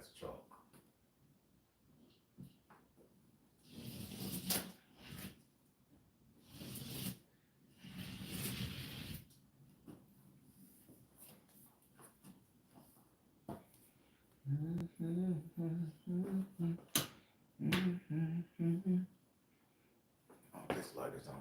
That's chalk. Oh, this light is on.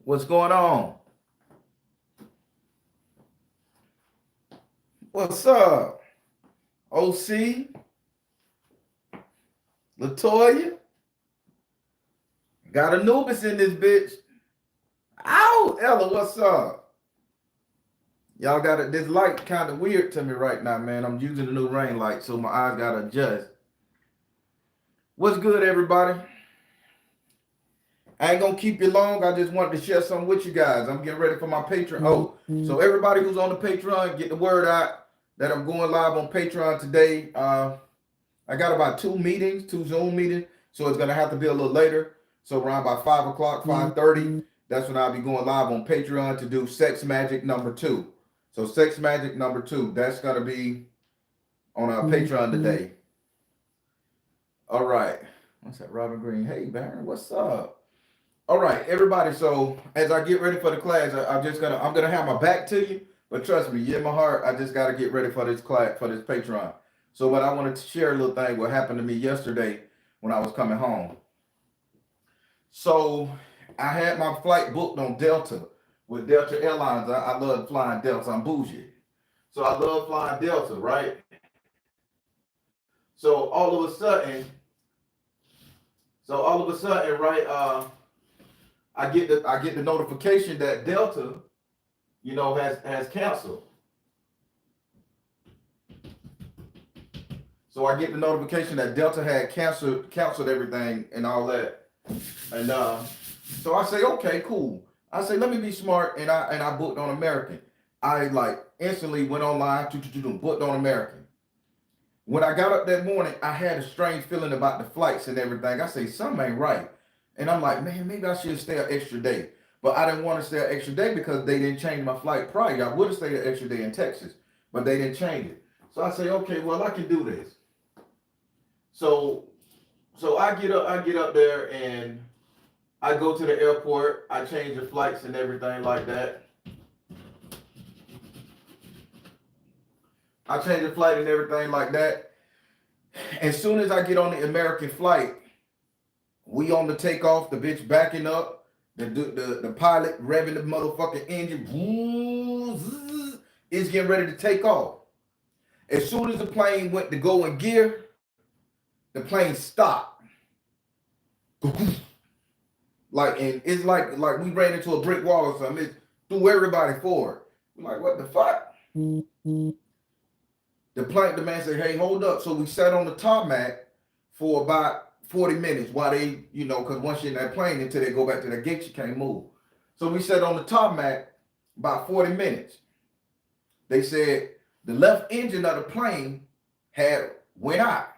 What's going on? What's up? OC? Latoya? Got Anubis in this bitch. Ow! Ella, what's up? Y'all got it. This light kind of weird to me right now, man. I'm using the new ring light, so my eyes got to adjust. What's good, everybody? I ain't gonna keep you long. I just wanted to share something with you guys. I'm getting ready for my Patreon. Oh, so everybody who's on the Patreon, get the word out that I'm going live on Patreon today. I got about 2 Zoom meetings, so it's gonna have to be a little later. So around by 5 o'clock, 5:30, that's when I'll be going live on Patreon to do Sex Magic #2. So Sex Magic #2, that's gonna be on our Patreon today. All right. What's that, Robin Green? Hey, Baron, what's up? All right, everybody. So as I get ready for the class, I'm gonna have my back to you, but trust me, in my heart, I just gotta get ready for this class, for this Patreon. So what I wanted to share a little thing what happened to me yesterday when I was coming home. So I had my flight booked on Delta with Delta Airlines. I love flying Delta. I'm bougie, so I love flying Delta, right? So all of a sudden, right? I get the notification that Delta, has canceled. So I get the notification that Delta had canceled everything and all that. And so I say, okay, cool. I say, let me be smart, and I booked on American. I instantly went online to booked on American. When I got up that morning, I had a strange feeling about the flights and everything. I say, something ain't right. And I'm like, man, maybe I should stay an extra day. But I didn't want to stay an extra day because they didn't change my flight prior. I would have stayed an extra day in Texas, but they didn't change it. So I say, okay, well, I can do this. So I get up there and I go to the airport. I change the flights and everything like that. I change the flight and everything like that. As soon as I get on the American flight, we on the takeoff, the bitch backing up, the pilot revving the motherfucking engine, is getting ready to take off. As soon as the plane went to go in gear, the plane stopped. And it's like we ran into a brick wall or something. It threw everybody forward. We're like, what the fuck? The man said, hey, hold up. So we sat on the tarmac for about 40 minutes while they, because once you're in that plane, until they go back to the gate, you can't move. So we sat on the tarmac about 40 minutes. They said the left engine of the plane went out.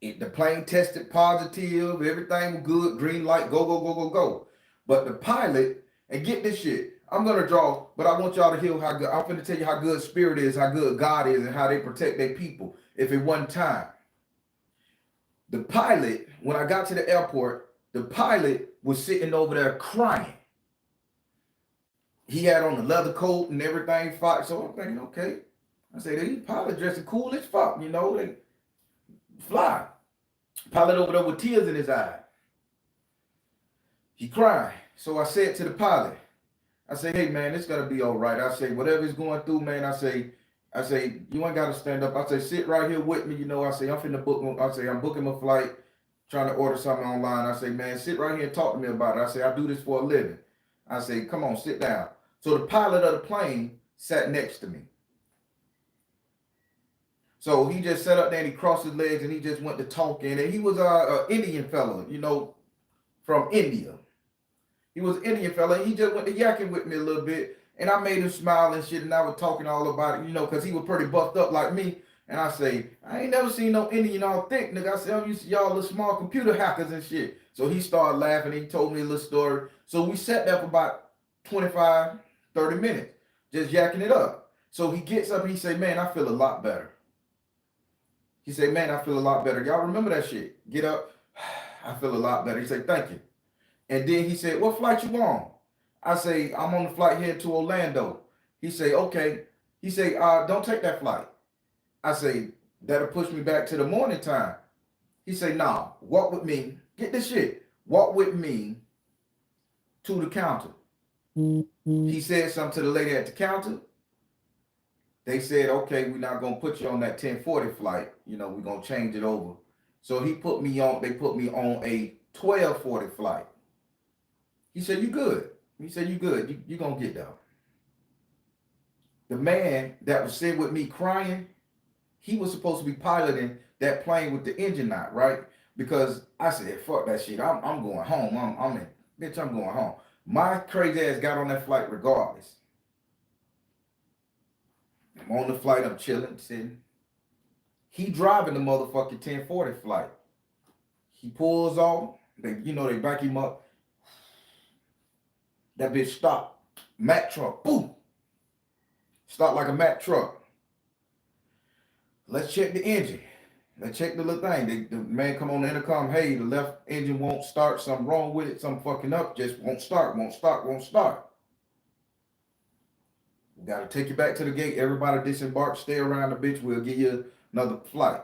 The plane tested positive, everything was good, green light, go. But the pilot, and get this shit, I'm gonna draw, but I want y'all to hear how good, I'm gonna tell you how good Spirit is, how good God is, and how they protect their people. If it wasn't time. The pilot, when I got to the airport, the pilot was sitting over there crying. He had on the leather coat and everything. So I'm thinking, okay. I said, these pilot dressing cool as fuck, they fly. Pilot over there with tears in his eye. He cried. So I said to the pilot, I say, hey man, it's gonna be all right. I say, whatever he's going through, man, I say, you ain't gotta stand up. I say, sit right here with me. I say, I'm finna book. I say, I'm booking my flight, trying to order something online. I say, man, sit right here and talk to me about it. I say, I do this for a living. I say, come on, sit down. So the pilot of the plane sat next to me. So he just sat up there and he crossed his legs and he just went to talking. And he was an Indian fella, from India. He was an Indian fella. And he just went to yakking with me a little bit. And I made him smile and shit, and I was talking all about it, you know, because he was pretty buffed up like me. And I say, I ain't never seen no Indian all thick, nigga. I said, I'm used to y'all little small computer hackers and shit. So he started laughing. He told me a little story. So we sat there for about 25, 30 minutes, just yakking it up. So he gets up and he say, man, I feel a lot better. He said, man, I feel a lot better. Y'all remember that shit? Get up. I feel a lot better. He said, thank you. And then he said, what flight you on? I say, I'm on the flight here to Orlando. He say, okay. He say, don't take that flight. I say, that'll push me back to the morning time. He say, nah, walk with me. Get this shit. Walk with me to the counter. He said something to the lady at the counter. They said, okay, we're not gonna put you on that 1040 flight. You know, we're gonna change it over. So they put me on a 1240 flight. He said, you good. He said, you good. You gonna get there. The man that was sitting with me crying, he was supposed to be piloting that plane with the engine out, right? Because I said, fuck that shit. I'm going home. I'm going home. My crazy ass got on that flight regardless. I'm on the flight, I'm chilling, sitting. He driving the motherfucking 1040 flight. He pulls off. They back him up. That bitch stopped. Mack truck, boom. Stopped like a Mack truck. Let's check the engine. Let's check the little thing. The man come on the intercom. Hey, the left engine won't start. Something wrong with it. Something fucking up. Just won't start. Won't start. We got to take you back to the gate. Everybody disembark. Stay around the bitch. We'll give you another flight.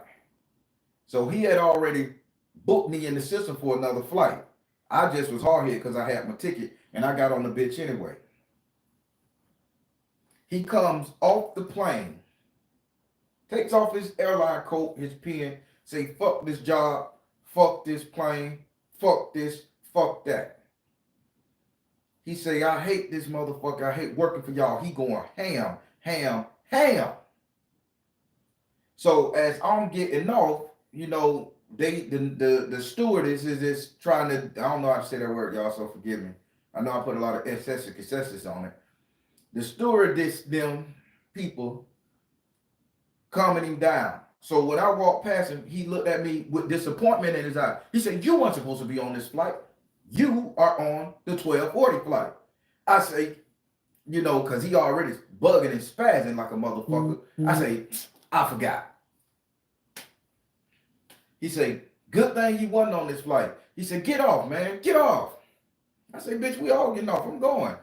So he had already booked me in the system for another flight. I just was hard hit because I had my ticket and I got on the bitch anyway. He comes off the plane, takes off his airline coat, his pen, say, fuck this job, fuck this plane, fuck this, fuck that. He say, I hate this motherfucker. I hate working for y'all. He going ham, ham, ham. So as I'm getting off, you know, the stewardess is just trying to, I don't know how to say that word, y'all, so forgive me. I know I put a lot of excesses on it. The stewardess, them people, calming him down. So when I walked past him, he looked at me with disappointment in his eye. He said, you weren't supposed to be on this flight. You are on the 1240 flight. I say, you know, because he already bugging and spazzing like a motherfucker. I say, I forgot. He said, good thing you wasn't on this flight. He said, get off, man, get off. I say, bitch, we all getting off. I'm going.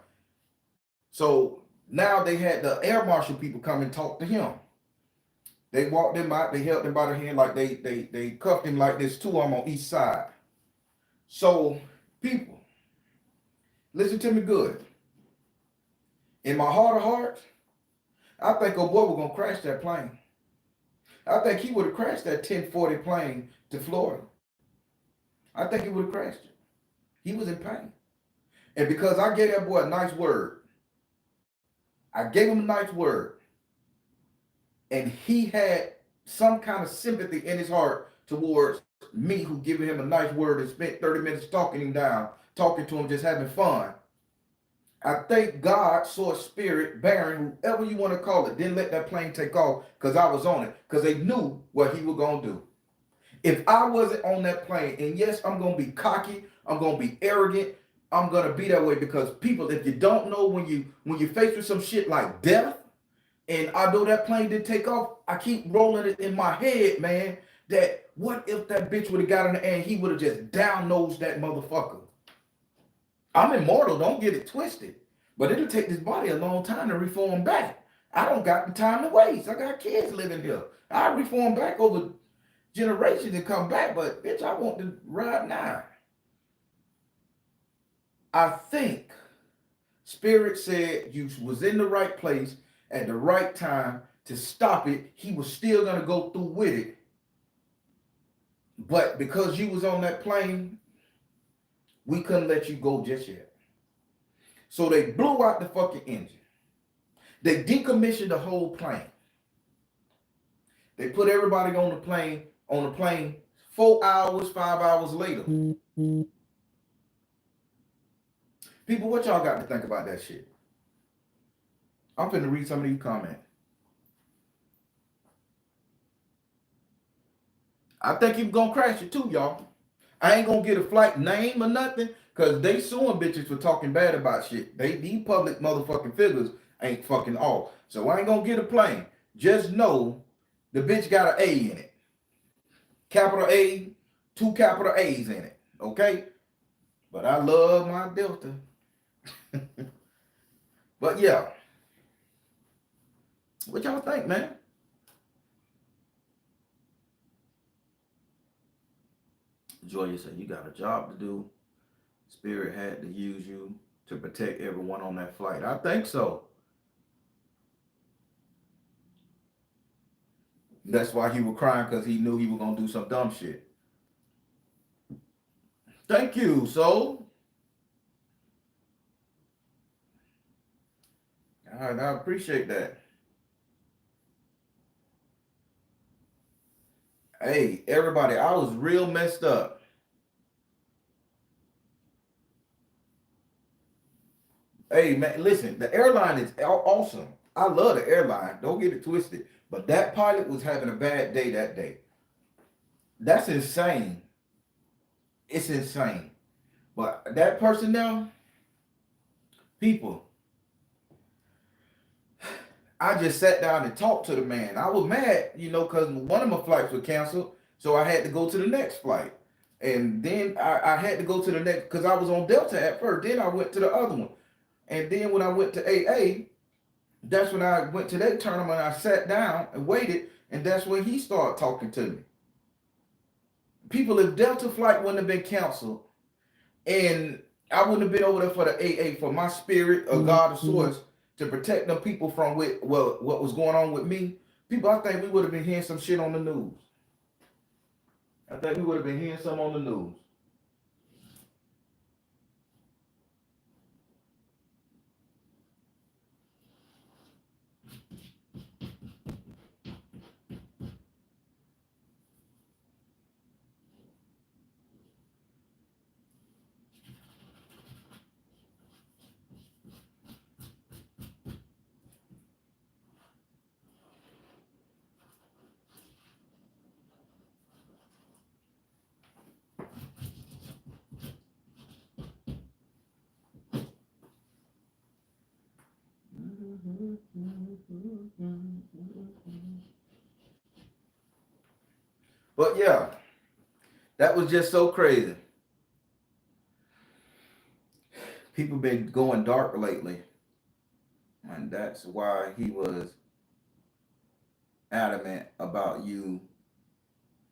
So now they had the air marshal people come and talk to him. They walked him out. They held him by the hand like they cuffed him like this, two of them on each side. So people, listen to me good. In my heart of hearts, I think old boy was gonna crash that plane. I think he would have crashed that 1040 plane to Florida. I think he would have crashed it. He was in pain. And because I gave that boy a nice word, I gave him a nice word, and he had some kind of sympathy in his heart towards me, who giving him a nice word and spent 30 minutes talking him down, talking to him, just having fun. I think God saw a spirit bearing, whoever you want to call it, didn't let that plane take off because I was on it, because they knew what he was going to do. If I wasn't on that plane, and yes, I'm going to be cocky, I'm going to be arrogant, I'm going to be that way, because people, if you don't know, when you're faced with some shit like death, and although that plane didn't take off, I keep rolling it in my head, man, that what if that bitch would have got in the air and he would have just down-nosed that motherfucker? I'm immortal, don't get it twisted. But it'll take this body a long time to reform back. I don't got the time to waste. I got kids living here. I reform back over generations and come back, but bitch, I want to ride now. I think Spirit said you was in the right place at the right time to stop it. He was still going to go through with it. But because you was on that plane, we couldn't let you go just yet. So they blew out the fucking engine. They decommissioned the whole plane. They put everybody on the plane 4 hours, 5 hours later. People, what y'all got to think about that shit? I'm finna read some of these comments. I think he was gonna crash it too, y'all. I ain't gonna get a flight name or nothing, cause they suing bitches for talking bad about shit. These public motherfucking figures ain't fucking off. So I ain't gonna get a plane. Just know the bitch got an A in it. Capital A, two capital A's in it. Okay? But I love my Delta. But yeah. What y'all think, man? Joya said, you got a job to do. Spirit had to use you to protect everyone on that flight. I think so. That's why he was crying, because he knew he was going to do some dumb shit. Thank you, S.O.L. All right, I appreciate that. Hey, everybody, I was real messed up. Hey, man, listen, the airline is awesome. I love the airline. Don't get it twisted. But that pilot was having a bad day that day. That's insane. It's insane. But that personnel, people, I just sat down and talked to the man. I was mad, because one of my flights was canceled. So I had to go to the next flight. And then I had to go to the next, because I was on Delta at first. Then I went to the other one. And then when I went to AA, that's when I went to that tournament. I sat down and waited. And that's when he started talking to me. People, if Delta flight wouldn't have been canceled, and I wouldn't have been over there for the AA, for my spirit of God of source, to protect them people from what was going on with me, people, I think we would have been hearing some shit on the news. I think we would have been hearing some on the news. But yeah, that was just so crazy. People been going dark lately. And that's why he was adamant about you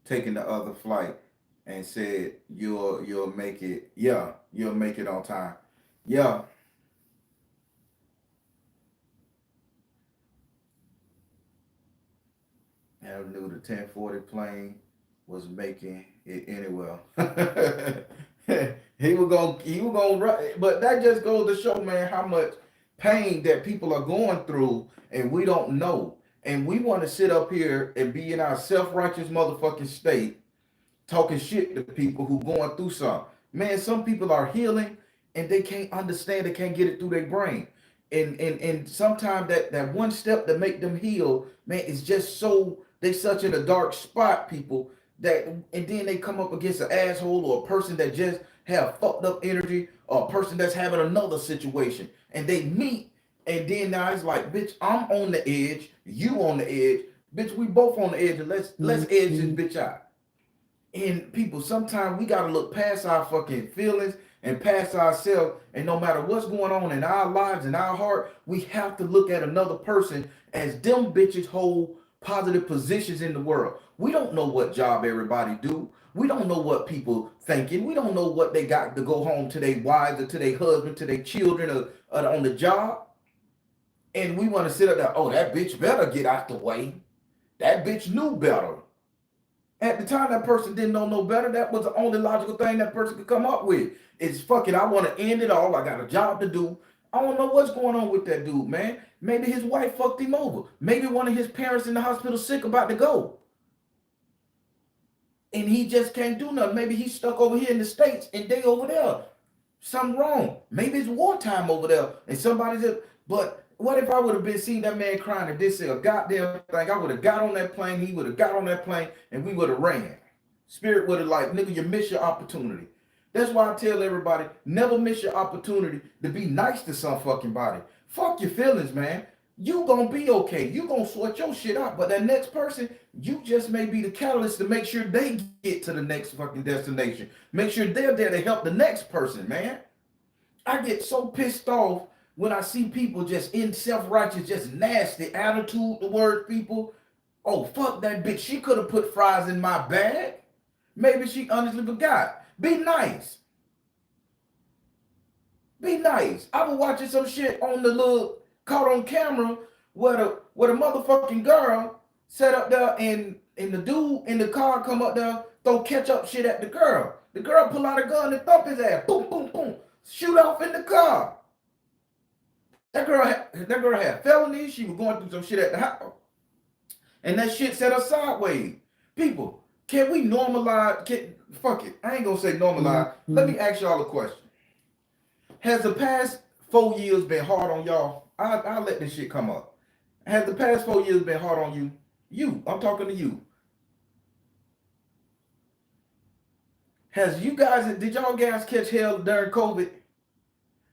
taking the other flight, and said you'll make it. Yeah, you'll make it on time. Yeah. I knew the 1040 plane was making it anywhere. He was gonna run, but that just goes to show, man, how much pain that people are going through, and we don't know. And we want to sit up here and be in our self-righteous motherfucking state, talking shit to people who going through something. Man, some people are healing and they can't understand, they can't get it through their brain. And sometimes that one step to make them heal, man, is just so, they such in a dark spot, people, that, and then they come up against an asshole or a person that just have fucked up energy, or a person that's having another situation, and they meet, and then now it's like, bitch, I'm on the edge, you on the edge, bitch, we both on the edge, and let's edge this bitch out. And people, sometimes we gotta look past our fucking feelings and past ourselves. And no matter what's going on in our lives and our heart, we have to look at another person as them bitches hold positive positions in the world. We don't know what job everybody do. We don't know what people thinking. We don't know what they got to go home to their wives or to their husband, to their children, or on the job. And we want to sit up there, oh, that bitch better get out the way. That bitch knew better. At the time, that person didn't know no better. That was the only logical thing that person could come up with. It's fucking, I want to end it all. I got a job to do. I don't know what's going on with that dude, man. Maybe his wife fucked him over. Maybe one of his parents in the hospital sick, about to go. And he just can't do nothing. Maybe he's stuck over here in the States and they over there. Something wrong. Maybe it's wartime over there and somebody's, but What if I would have been seeing that man crying and didn't say a goddamn thing? I would have got on that plane, he would have got on that plane, and we would have ran. Spirit would have like, nigga, you miss your opportunity. That's why I tell everybody, never miss your opportunity to be nice to some fucking body. Fuck your feelings, man. You gonna be okay. You gonna sort your shit out. But that next person, you just may be the catalyst to make sure they get to the next fucking destination. Make sure they're there to help the next person, man. I get so pissed off when I see people just in self-righteous, just nasty attitude towards people. Oh, fuck that bitch. She could have put fries in my bag. Maybe she honestly forgot. Be nice. Be nice. I was watching some shit on the little caught on camera where the motherfucking girl sat up there and the dude in the car come up there, throw ketchup shit at the girl. The girl pull out a gun and thump his ass. Boom, boom, boom. Shoot off in the car. That girl had felonies. She was going through some shit at the house. And that shit set her sideways. People, can we normalize? Fuck it. I ain't gonna say normalize. Let me ask y'all a question. Has the past 4 years been hard on y'all? I'll let this shit come up. Has the past 4 years been hard on you? You. I'm talking to you. Did y'all guys catch hell during COVID?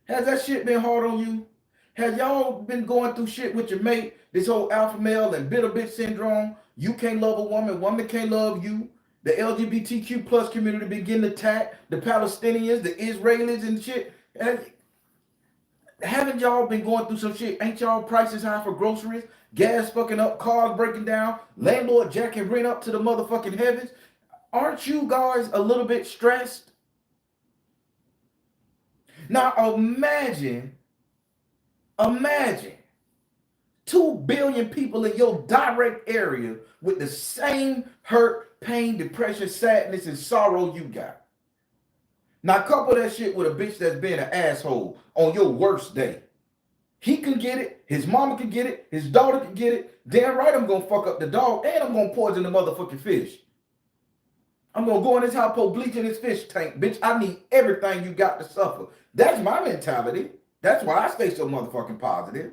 Has that shit been hard on you? Have y'all been going through shit with your mate? This whole alpha male and bitter bitch syndrome. You can't love a woman can't love you. The LGBTQ plus community begin to attack the Palestinians, the Israelis and shit. Haven't y'all been going through some shit? Ain't y'all prices high for groceries? Gas fucking up, cars breaking down, landlord jacking rent up to the motherfucking heavens. Aren't you guys a little bit stressed? Now imagine 2 billion people in your direct area with the same hurt, pain, depression, sadness, and sorrow you got. Now couple that shit with a bitch that's being an asshole on your worst day. He can get it, his mama can get it, his daughter can get it. Damn right I'm gonna fuck up the dog and I'm gonna poison the motherfucking fish. I'm gonna go in his house, pour bleach in his fish tank. Bitch, I need everything you got to suffer. That's my mentality. That's why I stay so motherfucking positive.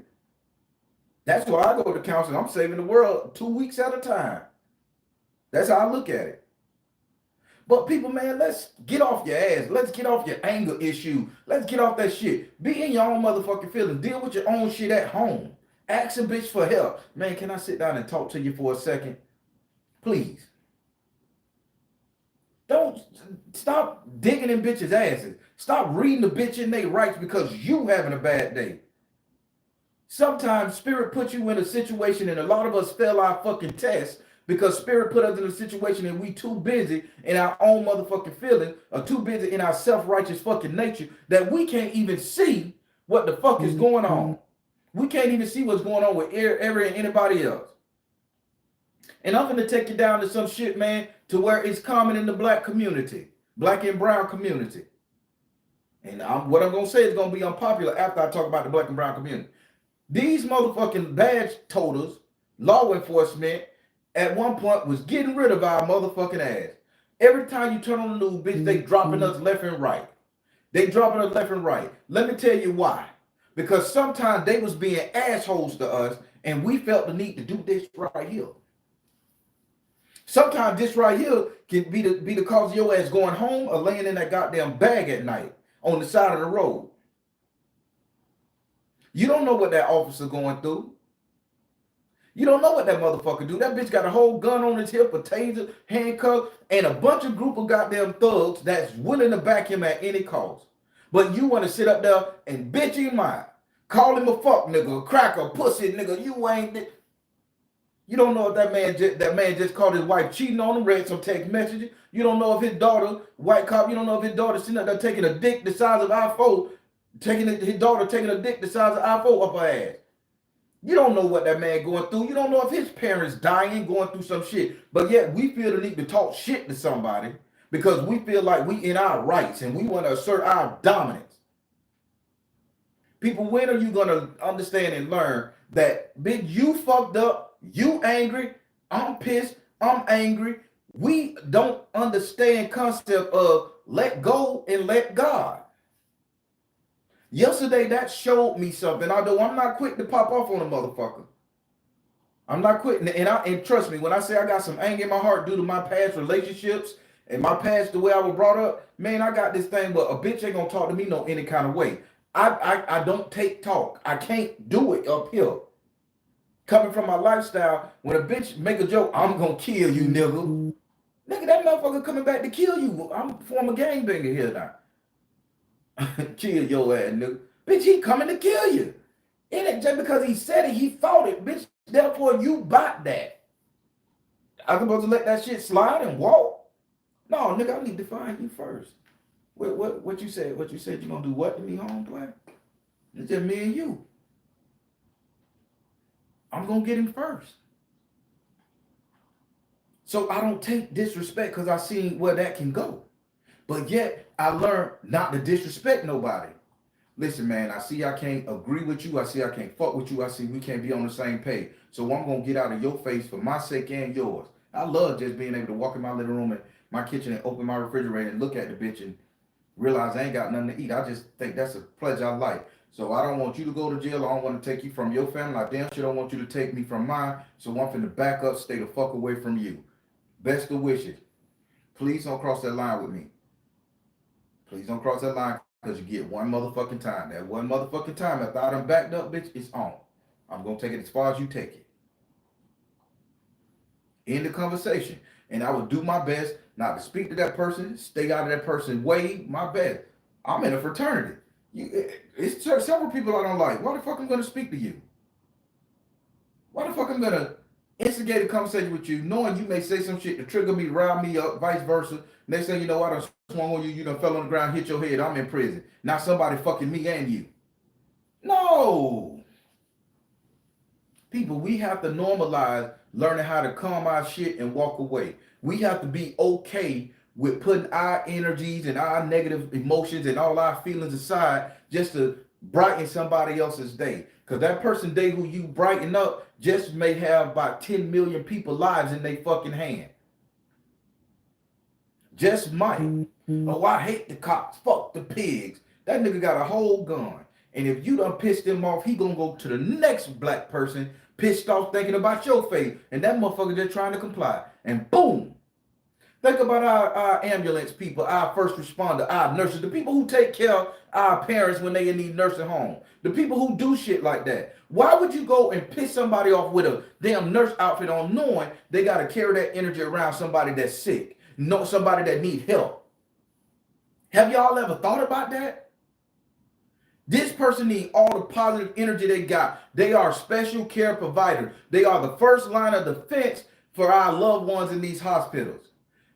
That's why I go to counseling. I'm saving the world 2 weeks at a time. That's how I look at it. But people, man, let's get off your ass. Let's get off your anger issue. Let's get off that shit. Be in your own motherfucking feelings. Deal with your own shit at home. Ask a bitch for help. Man, can I sit down and talk to you for a second? Please. Don't stop digging in bitches' asses. Stop reading the bitch in their rights because you having a bad day. Sometimes spirit puts you in a situation, and a lot of us fail our fucking test because spirit put us in a situation and we too busy in our own motherfucking feelings or too busy in our self-righteous fucking nature that we can't even see what the fuck is going on. We can't even see what's going on with every and anybody else. And I'm gonna take you down to some shit, man, to where it's common in the black community, black and brown community. And what I'm gonna say is gonna be unpopular after I talk about the black and brown community. These motherfucking badge toters, law enforcement, at one point was getting rid of our motherfucking ass. Every time you turn on the news, bitch, they dropping us left and right. They dropping us left and right. Let me tell you why. Because sometimes they was being assholes to us, and we felt the need to do this right here. Sometimes this right here can be the cause of your ass going home or laying in that goddamn bag at night on the side of the road. You don't know what that officer going through. You don't know what that motherfucker do. That bitch got a whole gun on his hip, a taser, handcuff, and a bunch of group of goddamn thugs that's willing to back him at any cost. But you want to sit up there and bitch him out. Call him a fuck nigga, a cracker, pussy nigga. You ain't... You don't know if that man just caught his wife cheating on him, read some text messages. You don't know if his daughter, white cop, you don't know if his daughter sitting up there taking a dick the size of I-4, his daughter taking a dick the size of I-4 up her ass. You don't know what that man going through. You don't know if his parents dying, going through some shit. But yet we feel the need to talk shit to somebody because we feel like we in our rights and we want to assert our dominance. People, when are you going to understand and learn that, big, you fucked up, you angry, I'm pissed, I'm angry. We don't understand concept of let go and let God. Yesterday, that showed me something. Although I'm not quick to pop off on a motherfucker. I'm not quick. And trust me, when I say I got some anger in my heart due to my past relationships and my past, the way I was brought up, man, I got this thing, but a bitch ain't gonna talk to me no any kind of way. I don't take talk. I can't do it up here. Coming from my lifestyle, when a bitch make a joke, I'm gonna kill you, nigga. Nigga, that motherfucker coming back to kill you. I'm former gangbanger here now. Kill your ass, nigga. Bitch, he coming to kill you. It ain't just because he said it, he fought it, bitch. Therefore, you bought that. I'm supposed to let that shit slide and walk? No, nigga, I need to find you first. What you said? What you said? You gonna do what to me, homeboy? It's just me and you. I'm gonna get him first. So I don't take disrespect because I seen where that can go. But yet I learned not to disrespect nobody. Listen, man, I see I can't agree with you. I see I can't fuck with you. I see we can't be on the same page. So I'm gonna get out of your face for my sake and yours. I love just being able to walk in my living room and my kitchen and open my refrigerator and look at the bitch and realize I ain't got nothing to eat. I just think that's a pleasure I like. So I don't want you to go to jail. I don't want to take you from your family. I damn sure don't want you to take me from mine. So I'm finna back up, stay the fuck away from you. Best of wishes. Please don't cross that line with me. Please don't cross that line because you get one motherfucking time. That one motherfucking time after I done backed up, bitch, it's on. I'm going to take it as far as you take it. End the conversation. And I would do my best not to speak to that person, stay out of that person's way, my best. I'm in a fraternity. It's several people I don't like. Why the fuck I'm going to speak to you? Why the fuck I'm going to instigate a conversation with you, knowing you may say some shit to trigger me, rile me up, vice versa. Next thing you know, I done swung on you, you done fell on the ground, hit your head, I'm in prison. Now somebody fucking me and you. No. People, we have to normalize learning how to calm our shit and walk away. We have to be okay with putting our energies and our negative emotions and all our feelings aside just to brighten somebody else's day. Because that person day who you brighten up just may have about 10 million people lives in their fucking hand. Just might. Oh, I hate the cops. Fuck the pigs. That nigga got a whole gun. And if you done pissed him off, he gonna go to the next black person pissed off thinking about your fate. And that motherfucker just trying to comply. And boom. Think about our ambulance people, our first responder, our nurses, the people who take care of our parents when they in these nursing homes, the people who do shit like that. Why would you go and piss somebody off with a damn nurse outfit on knowing they got to carry that energy around somebody that's sick, know somebody that needs help? Have y'all ever thought about that? This person needs all the positive energy they got. They are special care providers. They are the first line of defense for our loved ones in these hospitals.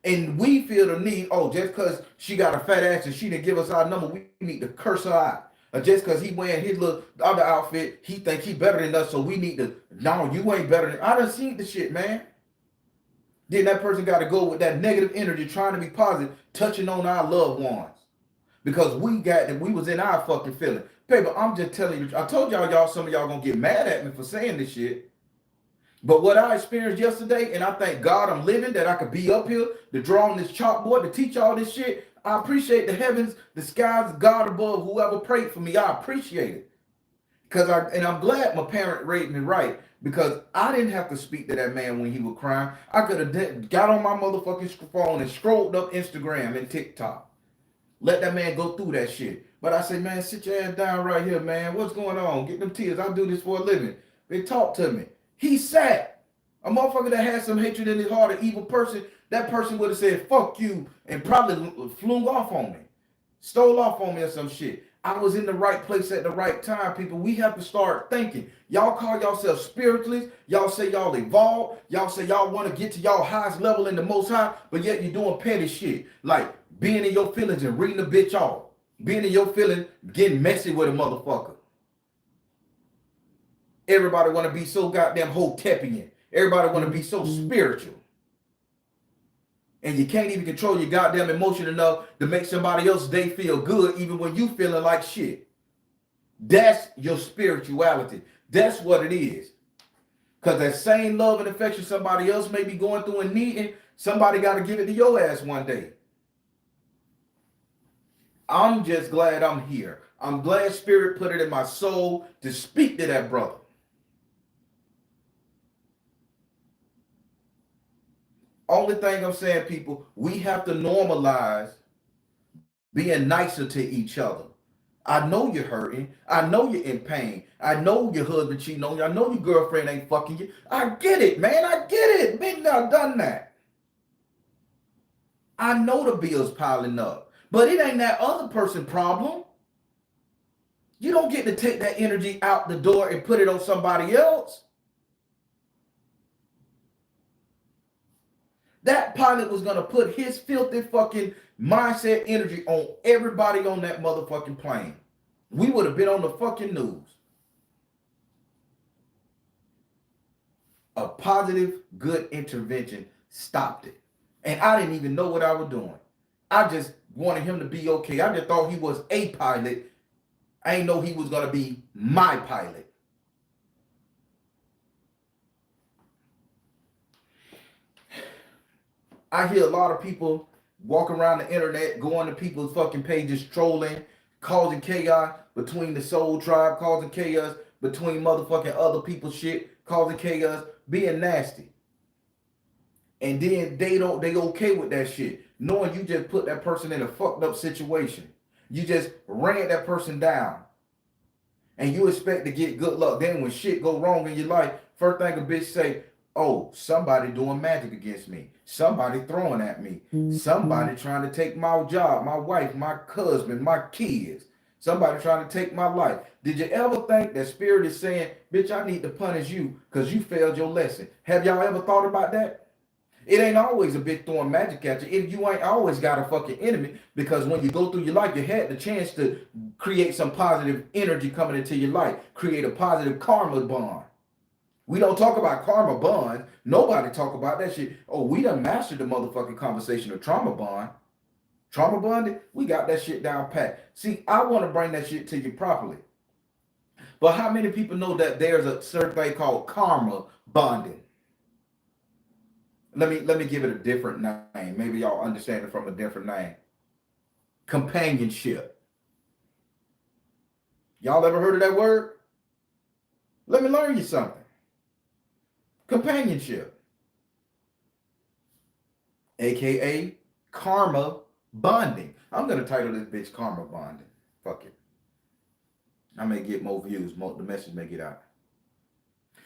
And we feel the need, oh, just because she got a fat ass and she didn't give us our number, we need to curse her out. Or just because he wearing his little other outfit, he think he better than us, so we need to, no, you ain't better than, I done seen the shit, man. Then that person got to go with that negative energy, trying to be positive, touching on our loved ones. Because we was in our fucking feeling. Paper, I'm just telling you, I told y'all, some of y'all gonna get mad at me for saying this shit. But what I experienced yesterday, and I thank God I'm living, that I could be up here to draw on this chalkboard to teach all this shit. I appreciate the heavens, the skies, God above, whoever prayed for me. I appreciate it. And I'm glad my parent raised me right, because I didn't have to speak to that man when he was crying. I could have got on my motherfucking phone and scrolled up Instagram and TikTok. Let that man go through that shit. But I say, man, sit your ass down right here, man. What's going on? Get them tears. I do this for a living. They talk to me. He sat. A motherfucker that had some hatred in his heart, an evil person, that person would have said, fuck you, and probably flew off on me. Stole off on me or some shit. I was in the right place at the right time, people. We have to start thinking. Y'all call yourselves spiritualists. Y'all say y'all evolved. Y'all say y'all want to get to y'all highest level in the most high, but yet you're doing petty shit. Like being in your feelings and reading the bitch off. Being in your feelings, getting messy with a motherfucker. Everybody want to be so goddamn hotepian. Everybody want to be so spiritual. And you can't even control your goddamn emotion enough to make somebody else's day feel good, even when you feeling like shit. That's your spirituality. That's what it is. Because that same love and affection somebody else may be going through and needing, somebody got to give it to your ass one day. I'm just glad I'm here. I'm glad Spirit put it in my soul to speak to that brother. Only thing I'm saying, people, we have to normalize being nicer to each other. I know you're hurting. I know you're in pain. I know your husband cheating on you. I know your girlfriend ain't fucking you. I get it, man. I get it. Been there, done that. I know the bills piling up. But it ain't that other person's problem. You don't get to take that energy out the door and put it on somebody else. That pilot was going to put his filthy fucking mindset energy on everybody on that motherfucking plane. We would have been on the fucking news. A positive, good intervention stopped it. And I didn't even know what I was doing. I just wanted him to be okay. I just thought he was a pilot. I didn't know he was going to be my pilot. I hear a lot of people walk around the internet, going to people's fucking pages, trolling, causing chaos between the Soul Tribe, causing chaos between motherfucking other people's shit, causing chaos, being nasty. And then they okay with that shit, knowing you just put that person in a fucked up situation. You just ran that person down. And you expect to get good luck. Then when shit go wrong in your life, first thing a bitch say, oh, somebody doing magic against me. Somebody throwing at me. Somebody trying to take my job, my wife, my husband, my kids. Somebody trying to take my life. Did you ever think that Spirit is saying, bitch, I need to punish you because you failed your lesson? Have y'all ever thought about that? It ain't always a bitch throwing magic at you. You ain't always got a fucking enemy, because when you go through your life, you had the chance to create some positive energy coming into your life. Create a positive karma bond. We don't talk about karma bond. Nobody talk about that shit. Oh, we done mastered the motherfucking conversation of trauma bond. Trauma bonding, we got that shit down pat. See, I want to bring that shit to you properly. But how many people know that there's a certain thing called karma bonding? Let me give it a different name. Maybe y'all understand it from a different name. Companionship. Y'all ever heard of that word? Let me learn you something. Companionship. AKA karma bonding. I'm going to title this bitch karma bonding. Fuck it. I may get more views. The message may get out.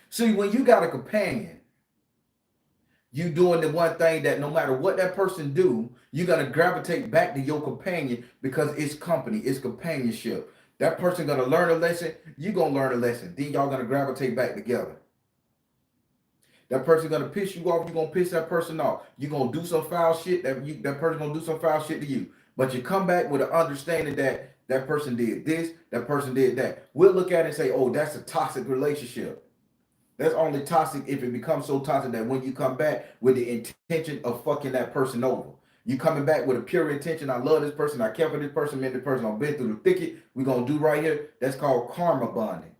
See, when you got a companion, you doing the one thing that no matter what that person do, you're going to gravitate back to your companion because it's company, it's companionship. That person going to learn a lesson, you're going to learn a lesson. Then y'all going to gravitate back together. That person going to piss you off, you're going to piss that person off. You're going to do some foul shit, that person going to do some foul shit to you. But you come back with an understanding that that person did this, that person did that. We'll look at it and say, oh, that's a toxic relationship. That's only toxic if it becomes so toxic that when you come back with the intention of fucking that person over. You coming back with a pure intention. I love this person. I care for this person. Man, this person I've been through the thicket. We're going to do right here. That's called karma bonding.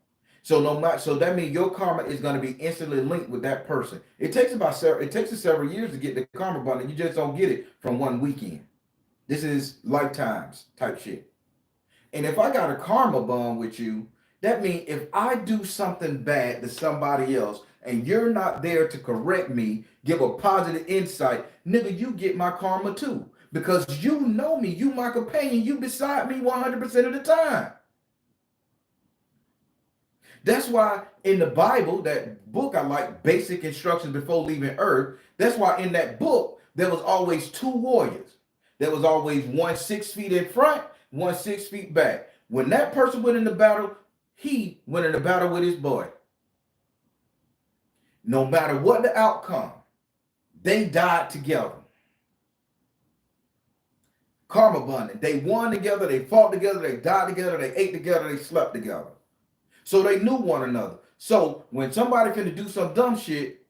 So that means your karma is going to be instantly linked with that person. It takes us several years to get the karma bonding. You just don't get it from one weekend. This is lifetimes type shit. And if I got a karma bond with you, that means if I do something bad to somebody else and you're not there to correct me, give a positive insight, nigga, you get my karma too. Because you know me, you my companion, you beside me 100% of the time. That's why in the Bible, that book I like, Basic Instructions Before Leaving Earth, that's why in that book, there was always two warriors. There was always one 6 feet in front, one 6 feet back. When that person went into battle, he went into battle with his boy. No matter what the outcome, they died together. Karma bonding. They won together, they fought together, they died together, they ate together, they slept together. So they knew one another. So when somebody finna do some dumb shit,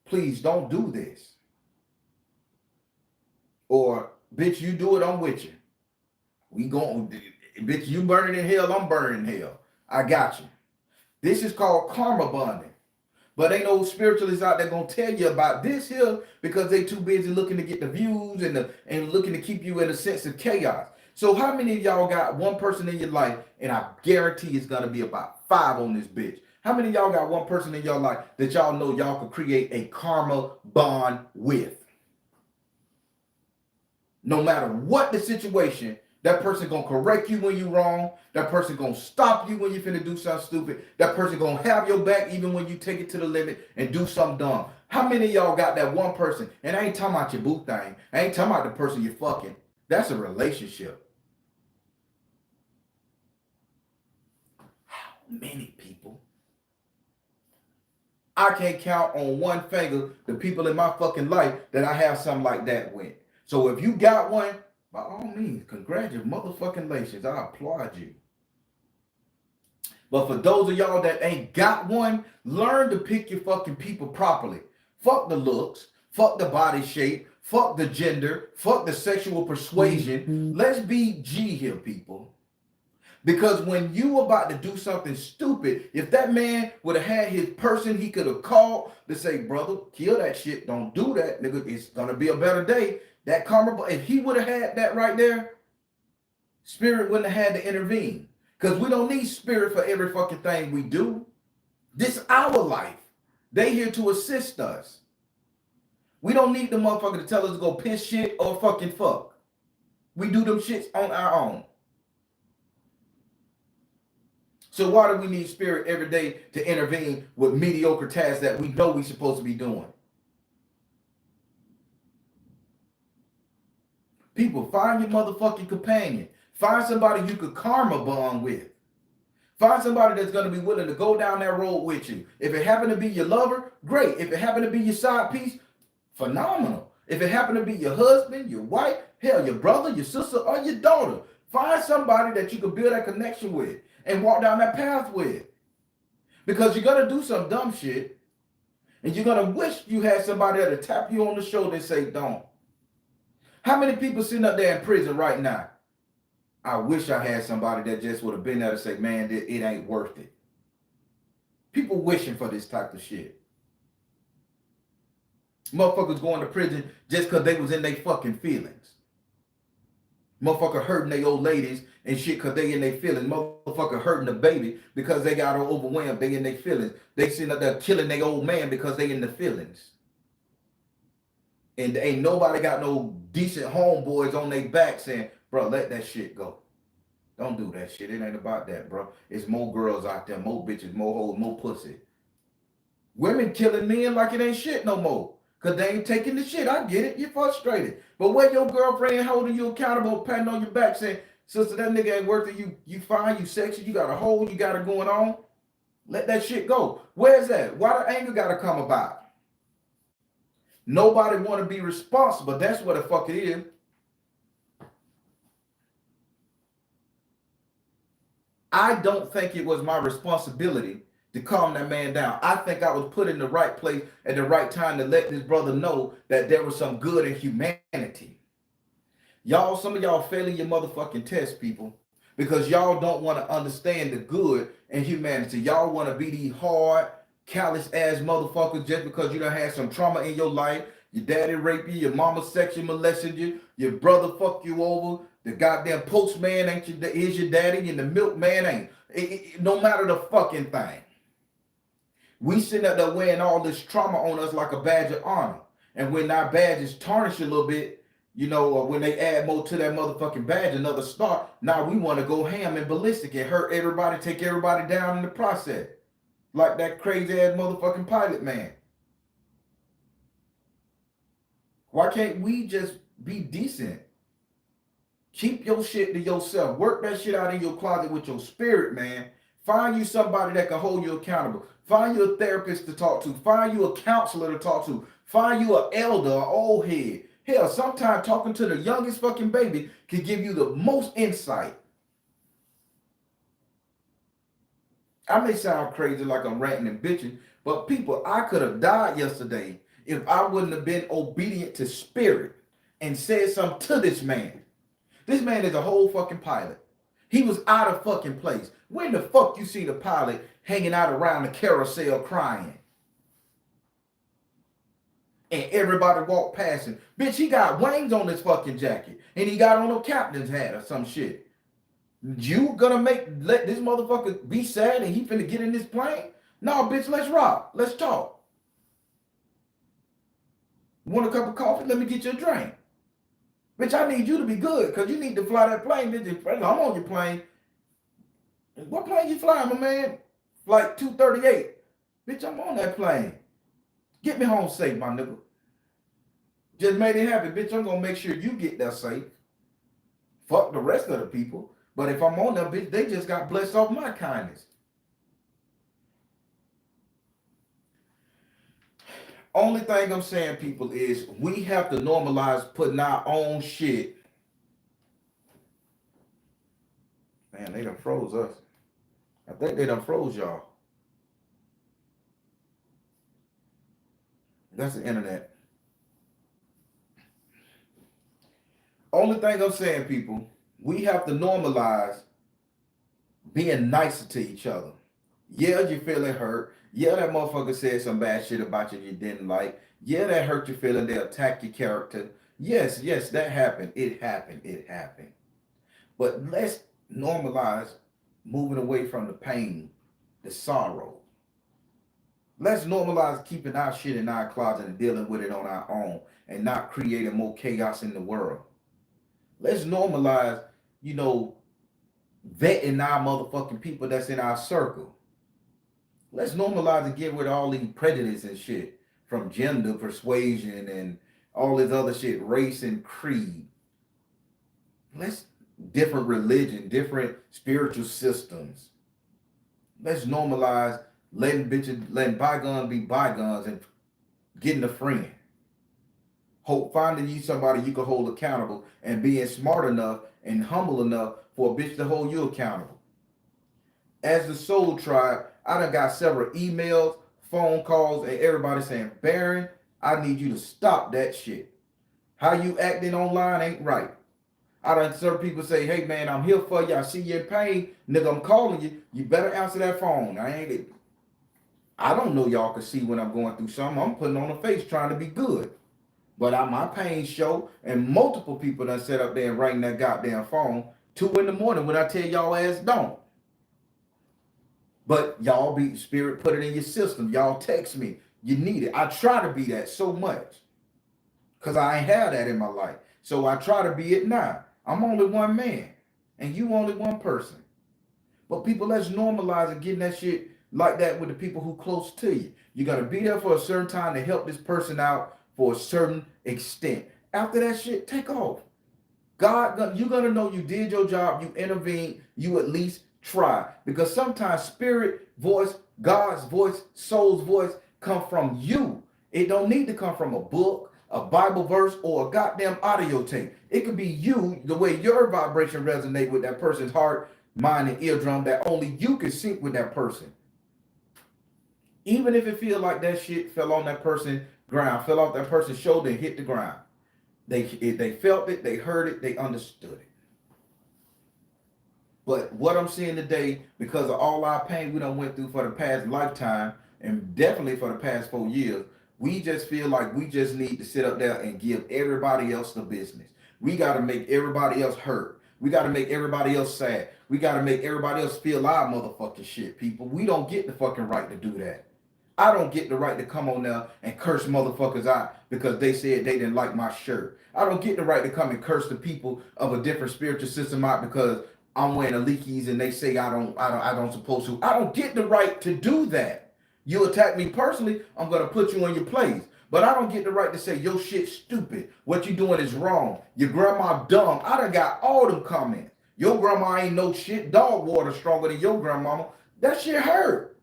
please don't do this. Or, bitch, you do it, I'm with you. We going, bitch, you burning in hell, I'm burning in hell. I got you. This is called karma bonding. But ain't no spiritualists out there gonna tell you about this here because they too busy looking to get the views and looking to keep you in a sense of chaos. So how many of y'all got one person in your life, and I guarantee it's gonna be about 5 on this bitch. How many of y'all got one person in your life that y'all know y'all could create a karma bond with? No matter what the situation, that person gonna correct you when you wrong. That person gonna stop you when you finna do something stupid. That person gonna have your back even when you take it to the limit and do something dumb. How many of y'all got that one person? And I ain't talking about your boo thing. I ain't talking about the person you fucking. That's a relationship. How many people? I can't count on one finger the people in my fucking life that I have something like that with. So if you got one, by all means, congratulations. I applaud you. But for those of y'all that ain't got one, learn to pick your fucking people properly. Fuck the looks, fuck the body shape, fuck the gender, fuck the sexual persuasion. Let's be G here, people. Because when you about to do something stupid, if that man would have had his person he could have called to say, brother, kill that shit, don't do that, nigga, it's gonna be a better day. That karma, if he would have had that right there, spirit wouldn't have had to intervene. Because we don't need spirit for every fucking thing we do. This is our life. They here to assist us. We don't need the motherfucker to tell us to go piss shit or fucking fuck. We do them shits on our own. So why do we need spirit every day to intervene with mediocre tasks that we know we're supposed to be doing? People, find your motherfucking companion. Find somebody you could karma bond with. Find somebody that's going to be willing to go down that road with you. If it happen to be your lover, great. If it happen to be your side piece, phenomenal. If it happen to be your husband, your wife, hell, your brother, your sister, or your daughter, find somebody that you can build that connection with and walk down that path with. Because you're going to do some dumb shit, and you're going to wish you had somebody that'll tap you on the shoulder and say, don't. How many people sitting up there in prison right now? I wish I had somebody that just would have been there to say, man, it ain't worth it. People wishing for this type of shit. Motherfuckers going to prison just because they was in their fucking feelings. Motherfucker hurting their old ladies and shit because they in their feelings. Motherfucker hurting the baby because they got her overwhelmed. They in their feelings. They sitting up there killing their old man because they in the feelings. And ain't nobody got no decent homeboys on their back saying, bro, let that shit go. Don't do that shit. It ain't about that, bro. It's more girls out there, more bitches, more hoes, more pussy. Women killing men like it ain't shit no more. Because they ain't taking the shit. I get it. You're frustrated. But when your girlfriend holding you accountable, patting on your back, saying, sister, that nigga ain't worth it. You fine, you sexy, you got a hole, you got it going on. Let that shit go. Where's that? Why the anger gotta come about? Nobody want to be responsible. That's what the fuck it is. I don't think it was my responsibility to calm that man down. I think I was put in the right place at the right time to let this brother know that there was some good in humanity. Y'all, some of y'all failing your motherfucking test, people, because y'all don't want to understand the good in humanity. Y'all want to be these hard, callous ass motherfuckers just because you done had some trauma in your life. Your daddy raped you, your mama sexually molested you, your brother fucked you over, the goddamn postman is your daddy, and the milkman ain't. No matter the fucking thing. We sitting up there wearing all this trauma on us like a badge of honor. And when our badge is tarnished a little bit, you know, or when they add more to that motherfucking badge, another star, now we want to go ham and ballistic and hurt everybody, take everybody down in the process. Like that crazy ass motherfucking pilot man. Why can't we just be decent? Keep your shit to yourself. Work that shit out in your closet with your spirit, man. Find you somebody that can hold you accountable. Find you a therapist to talk to. Find you a counselor to talk to. Find you an elder, an old head. Hell, sometimes talking to the youngest fucking baby can give you the most insight. I may sound crazy like I'm ranting and bitching, but people, I could have died yesterday if I wouldn't have been obedient to spirit and said something to this man. This man is a whole fucking pilot. He was out of fucking place. When the fuck you see the pilot hanging out around the carousel crying? and everybody walked past him. Bitch, he got wings on his fucking jacket, and he got on a captain's hat or some shit. You gonna let this motherfucker be sad and he finna get in this plane? No, bitch, let's rock. Let's talk. Want a cup of coffee? Let me get you a drink. Bitch, I need you to be good because you need to fly that plane. Bitch, I'm on your plane. What plane you flying, my man? Flight 238. Bitch, I'm on that plane. Get me home safe, my nigga. Just made it happen, bitch. I'm gonna make sure you get there safe. Fuck the rest of the people. But if I'm on that, bitch, they just got blessed off my kindness. Only thing I'm saying, people, is we have to normalize putting our own shit. Man, they done froze us. I think they done froze y'all. That's the internet. Only thing I'm saying, people, we have to normalize being nicer to each other. Yeah, you feeling hurt. Yeah, that motherfucker said some bad shit about you didn't like. Yeah, that hurt your feeling. They attack your character. Yes, that happened. It happened. But let's normalize moving away from the pain, the sorrow. Let's normalize keeping our shit in our closet and dealing with it on our own and not creating more chaos in the world. Let's normalize, vetting our motherfucking people that's in our circle. Let's normalize and get rid of all these prejudice and shit from gender, persuasion, and all this other shit, race and creed. Let's different religion, different spiritual systems. Let's normalize letting bygones be bygones and getting a friend. Finding you somebody you can hold accountable and being smart enough and humble enough for a bitch to hold you accountable. As the Soul Tribe, I done got several emails, phone calls, and everybody saying, Baron, I need you to stop that shit. How you acting online ain't right. I done certain people say, hey man, I'm here for you. I see you in pain. Nigga, I'm calling you. You better answer that phone. I don't know y'all can see when I'm going through something. I'm putting on a face trying to be good. But my pain show, and multiple people done set up there and writing that goddamn phone 2 in the morning when I tell y'all ass don't. But y'all be spirit, put it in your system. Y'all text me. You need it. I try to be that so much. Because I ain't had that in my life. So I try to be it now. I'm only one man. And you only one person. But people, let's normalize and getting that shit like that with the people who close to you. You got to be there for a certain time to help this person out for a certain extent. After that shit, take off. God, you're going to know you did your job. You intervened. You at least try. Because sometimes spirit voice, God's voice, soul's voice come from you. It don't need to come from a book, a Bible verse, or a goddamn audio tape. It could be you, the way your vibration resonate with that person's heart, mind, and eardrum, that only you can sync with that person. Even if it feel like that shit fell on that person's ground, fell off that person's shoulder and hit the ground. They felt it, they heard it, they understood it. But what I'm seeing today, because of all our pain we done went through for the past lifetime, and definitely for the past 4 years, we just feel like we just need to sit up there and give everybody else the business. We got to make everybody else hurt. We got to make everybody else sad. We got to make everybody else feel our motherfucking shit, people. We don't get the fucking right to do that. I don't get the right to come on there and curse motherfuckers out because they said they didn't like my shirt. I don't get the right to come and curse the people of a different spiritual system out because I'm wearing a leakies and they say I don't supposed to. I don't get the right to do that. You attack me personally, I'm gonna put you in your place. But I don't get the right to say your shit's stupid. What you doing is wrong. Your grandma dumb. I done got all them comments. Your grandma ain't no shit. Dog water stronger than your grandmama. That shit hurt.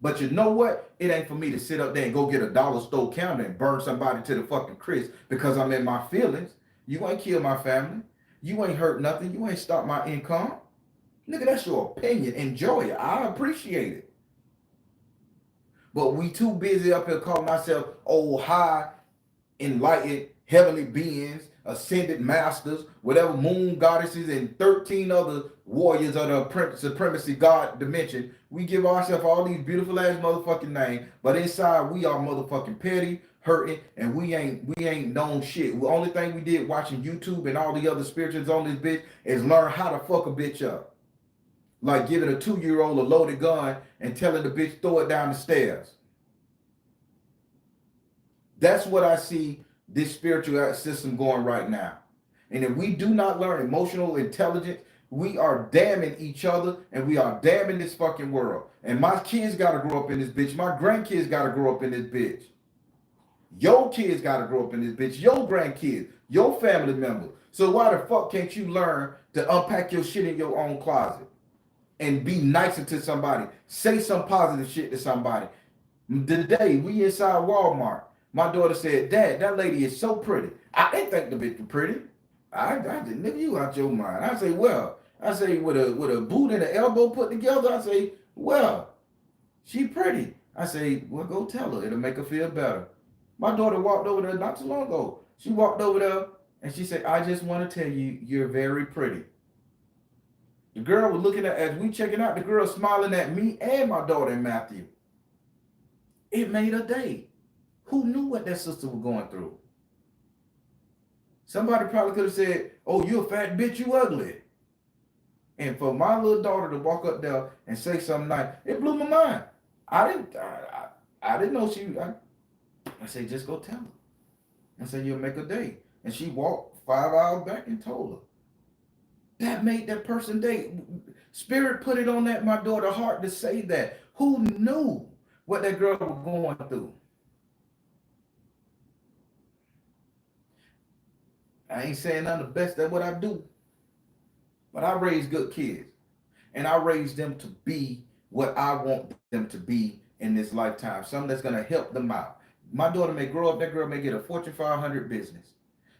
But you know what? It ain't for me to sit up there and go get a dollar store counter and burn somebody to the fucking crisp because I'm in my feelings. You ain't kill my family. You ain't hurt nothing. You ain't stopped my income. Nigga, that's your opinion. Enjoy it. I appreciate it. But we too busy up here calling ourselves high, enlightened, heavenly beings, ascended masters, whatever moon goddesses and 13 other warriors of the supremacy God dimension. We give ourselves all these beautiful ass motherfucking names, but inside we are motherfucking petty, hurting, and we ain't known shit. The only thing we did watching YouTube and all the other spirituals on this bitch is learn how to fuck a bitch up. Like giving a 2-year-old a loaded gun and telling the bitch throw it down the stairs. That's what I see this spiritual system going right now. And if we do not learn emotional intelligence, we are damning each other and we are damning this fucking world. And my kids got to grow up in this bitch. My grandkids got to grow up in this bitch. Your kids got to grow up in this bitch. Your grandkids, your family members. So why the fuck can't you learn to unpack your shit in your own closet and be nicer to somebody? Say some positive shit to somebody. Today, we inside Walmart. My daughter said, Dad, that lady is so pretty. I didn't think the bitch was pretty. I didn't nigga you out your mind. I say, well, with a boot and an elbow put together, I say, well, she pretty. I say, well, go tell her. It'll make her feel better. My daughter walked over there not too long ago. She walked over there and she said, I just want to tell you, you're very pretty. The girl was looking at, as we checking out, the girl smiling at me and my daughter and Matthew. It made her day. Who knew what that sister was going through? Somebody probably could have said, oh, you a fat bitch, you ugly. And for my little daughter to walk up there and say something nice, it blew my mind. I didn't know she, I said, just go tell her. I said, you'll make a day. And she walked 5 hours back and told her. That made that person day. Spirit put it on that my daughter's heart to say that. Who knew what that girl was going through? I ain't saying I'm the best at what I do, but I raise good kids, and I raise them to be what I want them to be in this lifetime, something that's going to help them out. My daughter may grow up, that girl may get a Fortune 500 business,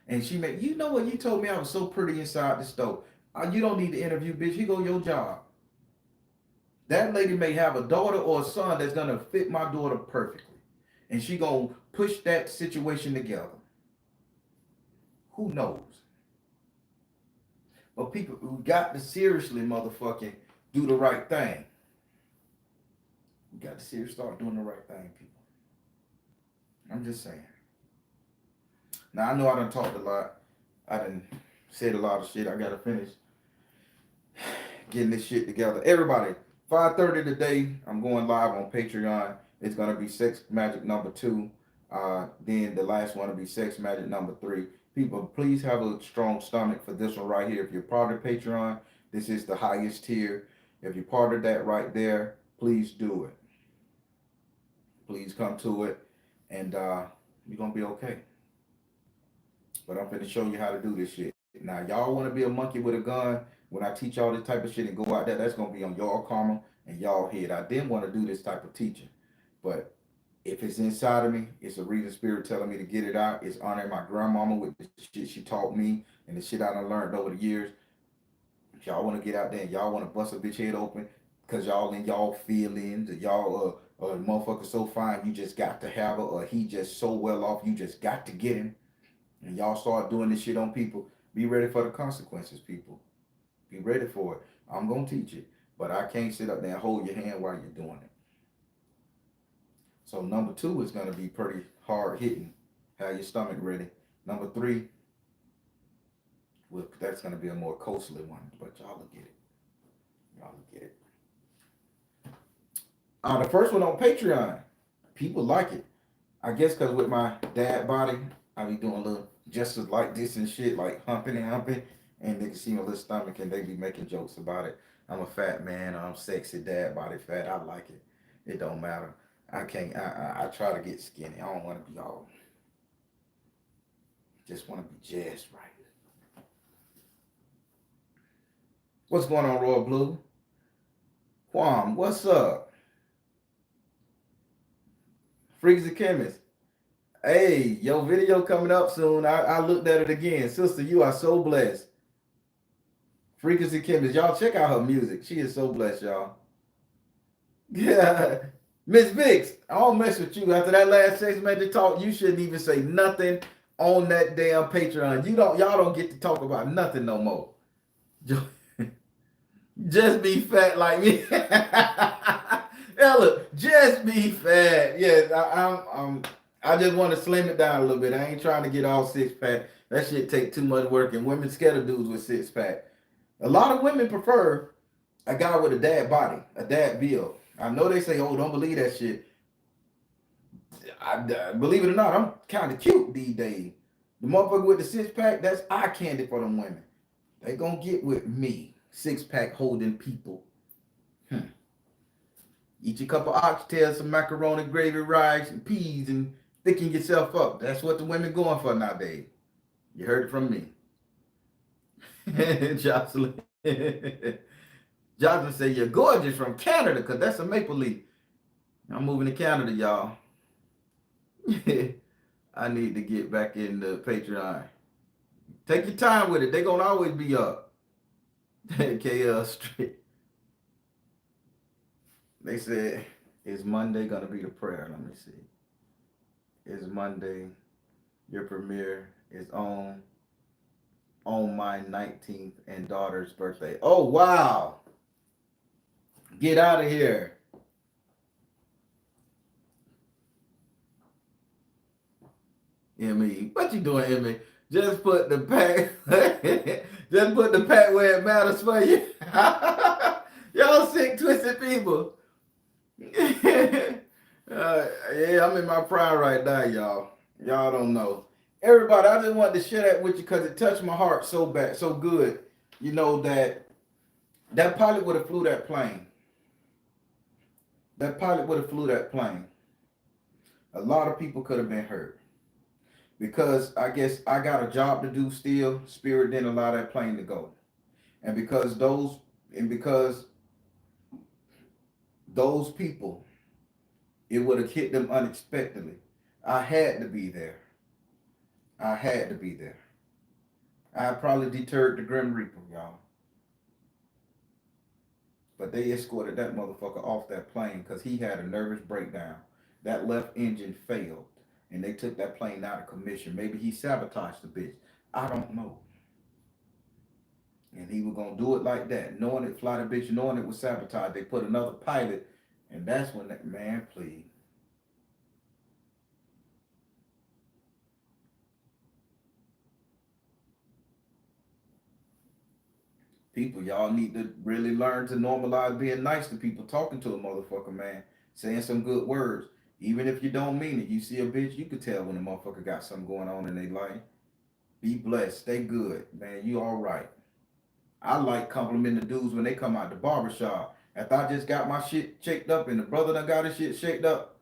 and she may, you know what, you told me I was so pretty inside the stove. You don't need to interview, bitch, you go your job. That lady may have a daughter or a son that's going to fit my daughter perfectly, and she going to push that situation together. Who knows? But people who got to seriously motherfucking do the right thing. We got to seriously start doing the right thing, people. I'm just saying. Now, I know I done talked a lot. I done said a lot of shit. I got to finish getting this shit together. Everybody, 5:30 today, I'm going live on Patreon. It's going to be Sex Magic number 2. Then the last one will be Sex Magic number 3. People, please have a strong stomach for this one right here. If you're part of Patreon, this is the highest tier. If you're part of that right there, please do it. Please come to it, and you're going to be okay. But I'm going to show you how to do this shit. Now, y'all want to be a monkey with a gun? When I teach y'all this type of shit and go out there, that's going to be on y'all karma and y'all head. I didn't want to do this type of teaching, but if it's inside of me, it's a reason spirit telling me to get it out. It's honoring my grandmama with the shit she taught me and the shit I done learned over the years. If y'all want to get out there and y'all want to bust a bitch head open because y'all in y'all feelings, y'all motherfucker so fine, you just got to have her, or he just so well off, you just got to get him. And y'all start doing this shit on people. Be ready for the consequences, people. Be ready for it. I'm going to teach it, but I can't sit up there and hold your hand while you're doing it. So number 2 is going to be pretty hard hitting. Have your stomach ready. Number 3, well, that's going to be a more coastly one, but y'all will get it. Y'all will get it. The first one on Patreon, people like it. I guess because with my dad body, I be doing a little gestures like this and shit, like humping, and they can see my little stomach and they be making jokes about it. I'm a fat man. I'm sexy dad body fat. I like it. It don't matter. I can't, I try to get skinny. I don't want to be all, just want to be just right. What's going on, Royal Blue? Quam, what's up? Freaks the Chemist. Hey, your video coming up soon. I looked at it again. Sister, you are so blessed. Freaks the Chemist. Y'all check out her music. She is so blessed, y'all. Yeah. Miss Vix, I don't mess with you. After that last Sex Magic talk, you shouldn't even say nothing on that damn Patreon. Y'all don't get to talk about nothing no more. Just be fat like me. Yeah, look, just be fat. Yes, I just want to slim it down a little bit. I ain't trying to get all six pack. That shit take too much work, and women scared of dudes with six pack. A lot of women prefer a guy with a dad body, a dad build. I know they say, "Oh, don't believe that shit." Believe it or not, I'm kind of cute these days. The motherfucker with the six pack, that's eye candy for them women. They gonna get with me, six pack holding people. Hmm. Eat your cup of oxtail, some macaroni, gravy, rice, and peas, and thicken yourself up. That's what the women going for nowadays. You heard it from me. Jocelyn. Jocelyn said, "You're gorgeous from Canada, because that's a maple leaf." I'm moving to Canada, y'all. I need to get back in the Patreon. Take your time with it. They gonna always be up. KL Street. They said, "Is Monday gonna be the prayer?" Let me see. Is Monday your premiere is on my 19th and daughter's birthday. Oh wow. Get out of here. Emmy. What you doing, Emmy? Just put the pack just put the pack where it matters for you. Y'all sick, twisted people. Yeah, I'm in my prime right now, y'all. Y'all don't know. Everybody, I just wanted to share that with you because it touched my heart so bad, so good. You know that pilot would have flew that plane. That pilot would have flew that plane. A lot of people could have been hurt because I guess I got a job to do still. Spirit didn't allow that plane to go, and because those people, it would have hit them unexpectedly. I had to be there. I had to be there. I probably deterred the Grim Reaper, y'all. But they escorted that motherfucker off that plane because he had a nervous breakdown. That left engine failed, and they took that plane out of commission. Maybe he sabotaged the bitch. I don't know. And he was gonna do it like that, knowing it, fly the bitch, knowing it was sabotage. They put another pilot, and that's when that man, please. People, y'all need to really learn to normalize being nice to people, talking to a motherfucker, man, saying some good words. Even if you don't mean it, you see a bitch, you could tell when a motherfucker got something going on in their life. Be blessed, stay good, man. You all right. I like complimenting the dudes when they come out the barbershop. After I just got my shit shaped up and the brother done got his shit shaped up,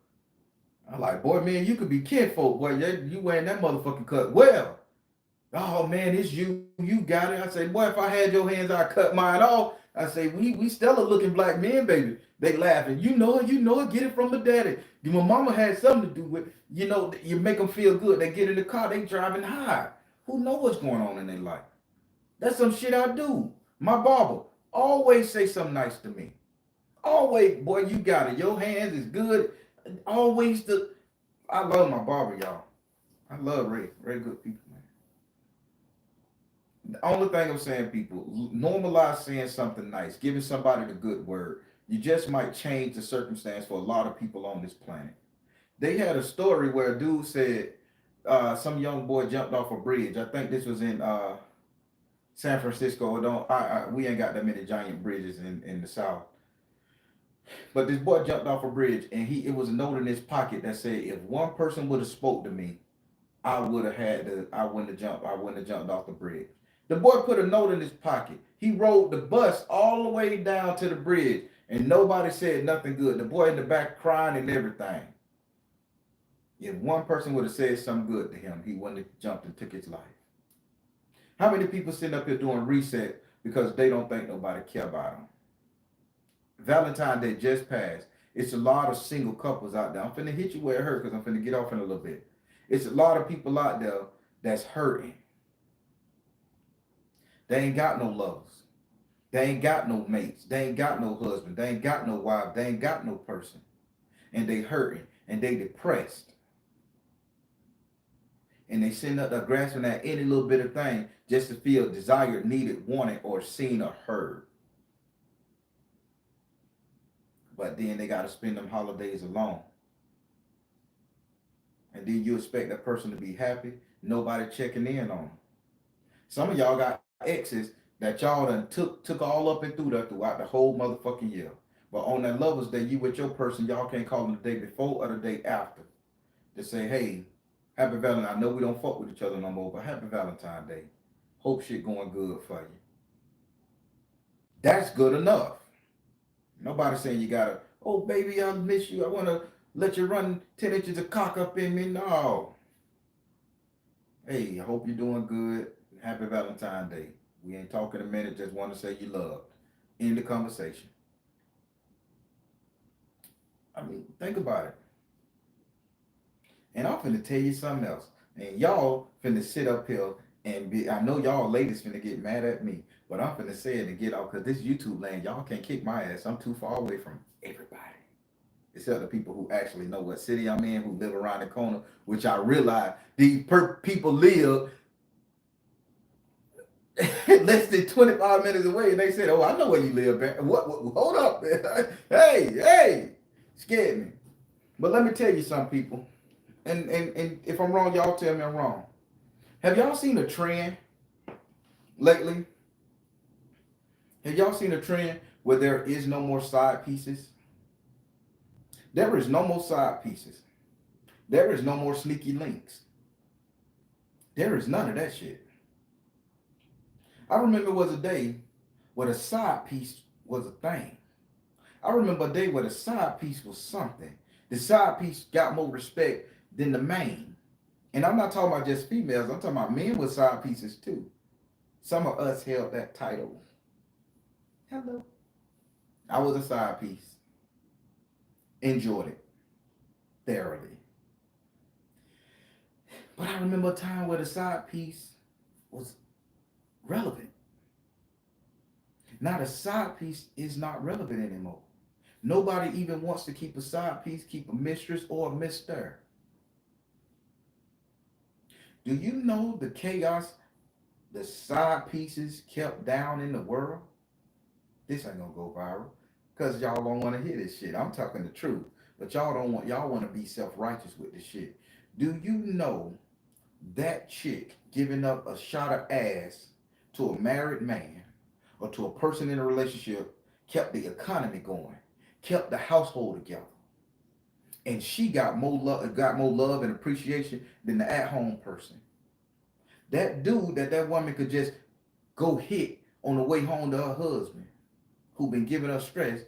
I'm like, boy, man, you could be kinfolk, boy. You wearing that motherfucking cut well. Oh man, it's you. You got it. I say, boy, if I had your hands, I cut mine off. I say, we still a looking black men, baby. They laughing. You know it. Get it from the daddy. My mama had something to do with. You make them feel good. They get in the car. They driving high. Who know what's going on in their life? That's some shit I do. My barber always say something nice to me. Always, boy, you got it. Your hands is good. Always the. I love my barber, y'all. I love Ray. Ray good people, man. The only thing I'm saying, people, normalize saying something nice, giving somebody the good word. You just might change the circumstance for a lot of people on this planet. They had a story where a dude said some young boy jumped off a bridge. I think this was in San Francisco. Don't we ain't got that many giant bridges in the South. But this boy jumped off a bridge, and it was a note in his pocket that said, "If one person would have spoke to me, I would have had to. I wouldn't have jumped. I wouldn't have jumped off the bridge." The boy put a note in his pocket. He rode the bus all the way down to the bridge, and nobody said nothing good. The boy in the back crying and everything. If one person would have said something good to him, he wouldn't have jumped and took his life. How many people sitting up here doing reset because they don't think nobody care about them? Valentine's Day just passed. It's a lot of single couples out there. I'm finna hit you where it hurt because I'm finna get off in a little bit. It's a lot of people out there that's hurting. They ain't got no lovers. They ain't got no mates. They ain't got no husband. They ain't got no wife. They ain't got no person. And they hurting and they depressed. And they sitting up there grasping at any little bit of thing just to feel desired, needed, wanted, or seen or heard. But then they got to spend them holidays alone. And then you expect that person to be happy, nobody checking in on them. Some of y'all got exes that y'all done took all up and through there throughout the whole motherfucking year. But on that Lovers Day, you with your person, y'all can't call them the day before or the day after to say, hey, happy Valentine. I know we don't fuck with each other no more, but happy Valentine's Day. Hope shit going good for you. That's good enough. Nobody saying you gotta, oh baby, I miss you. I wanna let you run 10 inches of cock up in me. No. Hey, I hope you're doing good. Happy Valentine's Day. We ain't talking a minute, just want to say you loved. End the conversation. I mean, think about it. And I'm finna tell you something else. And y'all finna sit up here and be, I know y'all ladies finna get mad at me, but I'm finna say it and get out because this YouTube land, y'all can't kick my ass. I'm too far away from everybody. Except the people who actually know what city I'm in, who live around the corner, which I realize these people live less than 25 minutes away, and they said, "Oh, I know where you live, man. What? Hold up, man. Hey, scared me." But let me tell you some people, and if I'm wrong, y'all tell me I'm wrong. Have y'all seen a trend lately? Have y'all seen a trend where there is no more side pieces? There is no more side pieces. There is no more sneaky links. There is none of that shit. I remember it was a day where the side piece was a thing. I remember a day where the side piece was something. The side piece got more respect than the main. And I'm not talking about just females, I'm talking about men with side pieces too. Some of us held that title. Hello. I was a side piece. Enjoyed it thoroughly. But I remember a time where the side piece was relevant. Now the side piece is not relevant anymore. Nobody even wants to keep a side piece, keep a mistress or a mister. Do you know the chaos the side pieces kept down in the world? This ain't gonna go viral because y'all don't want to hear this shit. I'm talking the truth, but y'all want to be self-righteous with this shit. Do you know that chick giving up a shot of ass to a married man or to a person in a relationship kept the economy going, kept the household together, and she got more love and appreciation than the at-home person. That dude that woman could just go hit on the way home to her husband, who been giving her stress.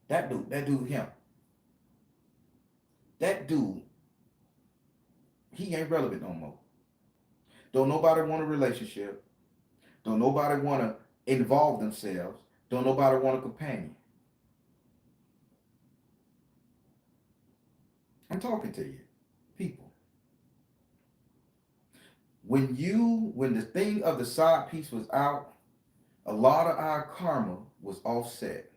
Him. That dude, he ain't relevant no more. Don't nobody want a relationship. Don't nobody want to involve themselves. Don't nobody want a companion. I'm talking to you, people. When the thing of the side piece was out, a lot of our karma was offset.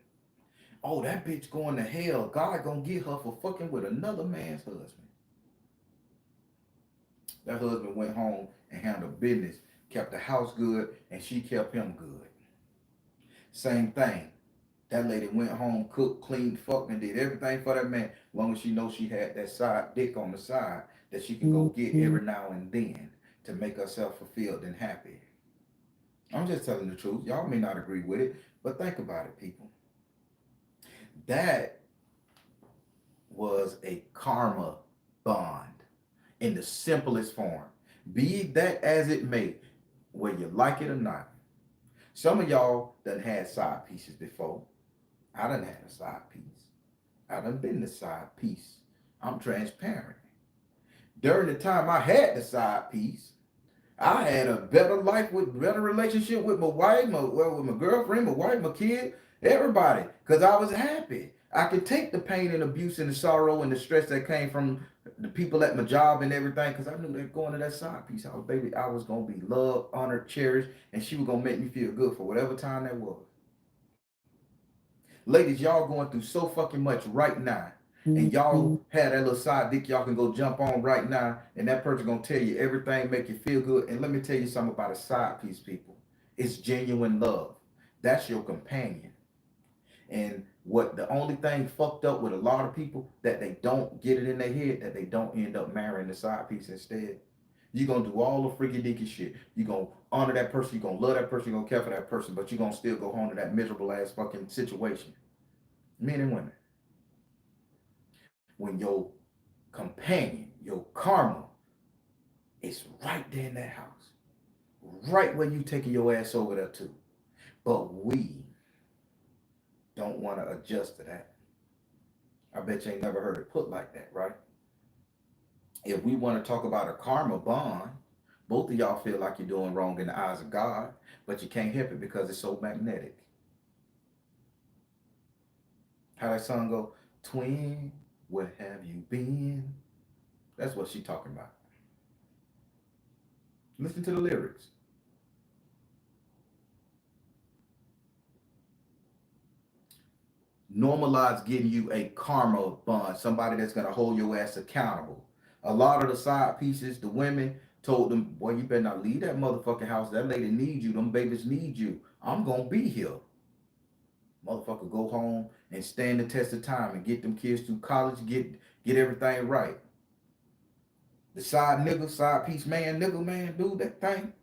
Oh, that bitch going to hell. God gonna get her for fucking with another man's husband. That husband went home and handled business, kept the house good, and she kept him good. Same thing. That lady went home, cooked, cleaned, fucked, and did everything for that man. As long as she knows she had that side dick on the side that she can go get every now and then to make herself fulfilled and happy. I'm just telling the truth. Y'all may not agree with it, but think about it, people. That was a karma bond in the simplest form. Be that as it may, whether you like it or not. Some of y'all done had side pieces before. I done had a side piece. I done been the side piece. I'm transparent. During the time I had the side piece, I had a better life with better relationship with my wife, with my girlfriend, my wife, my kid, everybody, because I was happy. I could take the pain and abuse and the sorrow and the stress that came from the people at my job and everything, because I knew that going to that side piece, I was gonna be loved, honored, cherished, and she was gonna make me feel good for whatever time that was. Ladies, y'all going through so fucking much right now, and y'all had that little side dick y'all can go jump on right now, and that person gonna tell you everything, make you feel good. And let me tell you something about a side piece, people. It's genuine love. That's your companion. And what the only thing fucked up with a lot of people that they don't get it in their head that they don't end up marrying the side piece instead. You're gonna do all the freaky deaky shit. You're gonna honor that person, you're gonna love that person, you're gonna care for that person, but you're gonna still go home to that miserable ass fucking situation. Men and women. When your companion, your karma, is right there in that house. Right where you taking your ass over there too. But we don't want to adjust to that. I bet you ain't never heard it put like that, right? If we want to talk about a karma bond, both of y'all feel like you're doing wrong in the eyes of God, but you can't help it because it's so magnetic. How that song go? Twin, where have you been? That's what she talking about. Listen to the lyrics. Normalize getting you a karma bond, somebody that's gonna hold your ass accountable. A lot of the side pieces, the women told them, boy, you better not leave that motherfucking house. That lady needs you. Them babies need you. I'm gonna be here. Motherfucker, go home and stand the test of time and get them kids through college, get everything right. The side nigga, side piece man, nigga man, do that thing.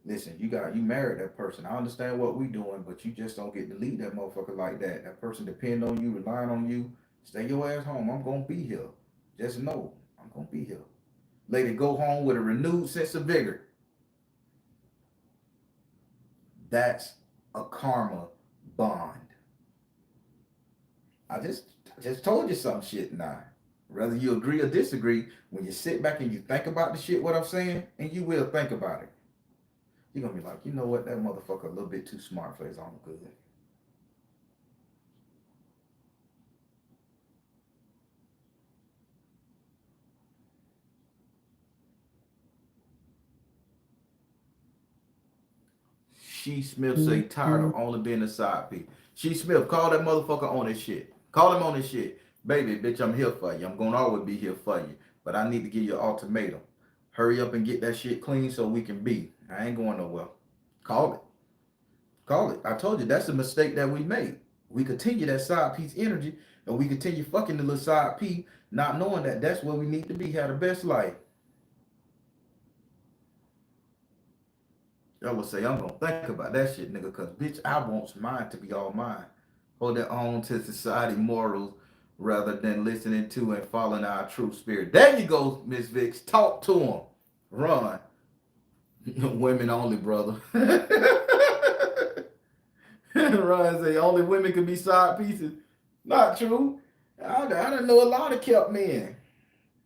Listen, you married that person. I understand what we doing, but you just don't get to lead that motherfucker like that. That person depend on you, relying on you. Stay your ass home. I'm gonna be here. Just know I'm gonna be here. Lady, go home with a renewed sense of vigor. That's a karma bond. I just told you some shit now. Whether you agree or disagree, when you sit back and you think about the shit what I'm saying, and you will think about it, you're gonna be like, you know what, that motherfucker a little bit too smart for his own good. She Smith say tired of only being a side piece. She Smith, call that motherfucker on his shit. Call him on his shit. Baby, bitch, I'm here for you. I'm gonna always be here for you. But I need to give you an ultimatum. Hurry up and get that shit clean so we can be. I ain't going nowhere. Call it. Call it. I told you that's a mistake that we made. We continue that side piece energy and we continue fucking the little side piece, not knowing that that's where we need to be, have the best life. Y'all will say, I'm gonna think about that shit, nigga, cause bitch, I want mine to be all mine. Hold that on to society morals rather than listening to and following our true spirit. There you go, Miss Vicks. Talk to them. Run. Women only, brother. Ryan say only women can be side pieces. Not true. I done know a lot of kept men.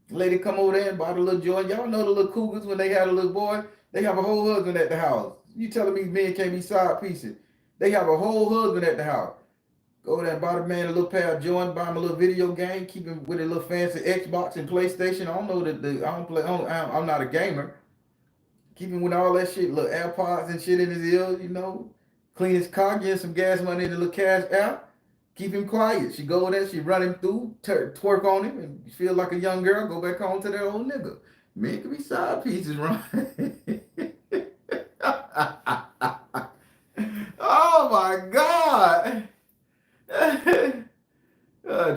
Lady come over there and bought a little joint. Y'all know the little cougars when they had a little boy, they have a whole husband at the house. You telling me men can't be side pieces? They have a whole husband at the house. Go over there and buy the man a little pair of joints, buy him a little video game, keep him with a little fancy Xbox and PlayStation. I don't know that I don't play. I'm not a gamer. Keep him with all that shit, little AirPods and shit in his ear, you know. Clean his car, get some gas money in the little cash out. Keep him quiet. She go there, she run him through, twerk on him, and feel like a young girl, go back home to that old nigga. Men can be side pieces, right? Oh my God.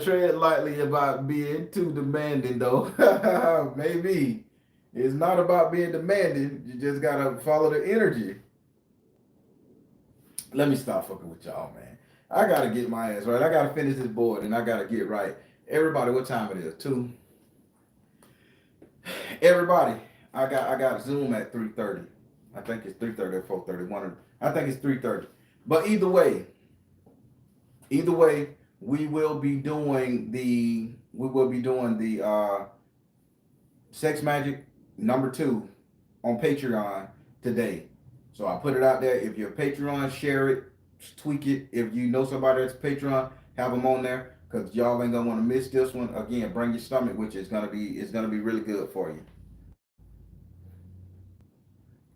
Tread lightly about being too demanding, though. Maybe. It's not about being demanding. You just gotta follow the energy. Let me stop fucking with y'all, man. I gotta get my ass right. I gotta finish this board and I gotta get right. Everybody, what time it is? 2. Everybody, I got Zoom at 3:30. I think it's 3:30 or 4:30. I think it's 3:30. But either way, we will be doing the Sex Magic #2 on Patreon today. So I put it out there. If you're a Patreon, share it, tweak it. If you know somebody that's Patreon, have them on there because y'all ain't gonna want to miss this one. Again, bring your stomach, which is gonna be really good for you.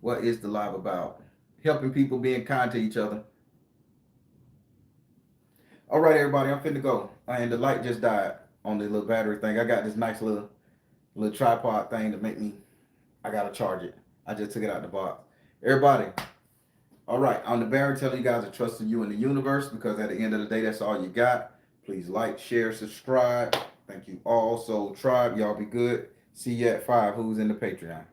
What is the live about? Helping people, being kind to each other. All right, everybody, I'm finna go. And the light just died on the little battery thing. I got this nice little tripod thing to make me. I gotta charge it. I just took it out the box. Everybody, All right, I'm the Baron telling you guys to trust in you and the universe because at the end of the day, that's all you got. Please like, share, subscribe. Thank you all. So, tribe, y'all be good. See you at 5. Who's in the Patreon?